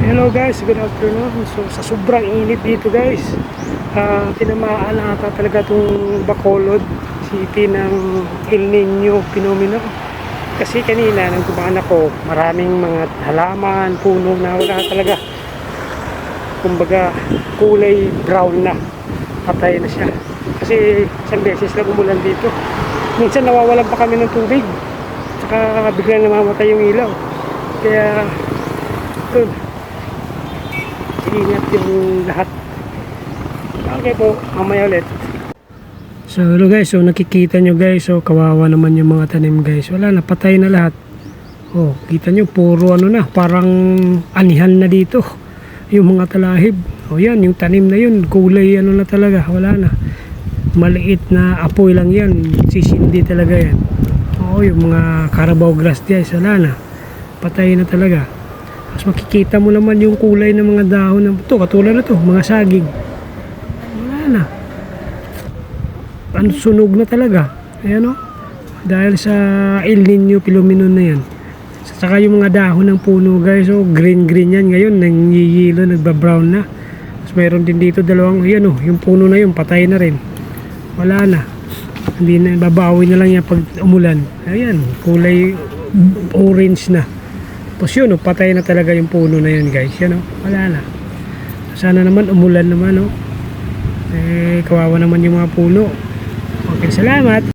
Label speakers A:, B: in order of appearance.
A: Hello guys, good afternoon. So sa sobrang init dito guys, tinamaan na ata talaga itong Bacolod City ng El Nino phenomena. Kasi kanina nang dumaan ako, maraming mga halaman, puno na wala talaga. Kumbaga kulay brown na, patay na siya. Kasi isang beses lang umulan dito. Minsan nawawalan pa kami ng tubig, saka biglang namamatay yung ilaw. Kaya ito, ingat yung lahat. Okay po, mamaya ulit. So hello guys, so nakikita nyo guys, so kawawa naman yung mga tanim guys. Wala na, patay na lahat. Oh, kita nyo, puro ano na, parang anihan na dito yung mga talahib. Oh yan, yung tanim na yun, kulay ano na talaga, wala na. Maliit na apoy lang yan, sisindi talaga yan. Oh, yung mga Carabao grass guys, wala na, patay na talaga. Tapos makikita mo naman yung kulay ng mga dahon ng ito, katulad na to, mga saging. Wala na. Ang sunog na talaga. Ayan o. Dahil sa El Nino phenomenon na yan. Saka yung mga dahon ng puno guys, oh, green yan ngayon, nangyiyilo, nagbabrown na. Tapos mayroon din dito dalawang, yan o, yung puno na yun, patay na rin. Wala na. Hindi na, babawi na lang yan pag umulan. Ayan, kulay orange na. Tapos yun, oh, patay na talaga yung puno na yun guys. Yan, oh, wala na. Sana naman umulan naman, oh. Kawawa naman yung mga puno. Okay, salamat.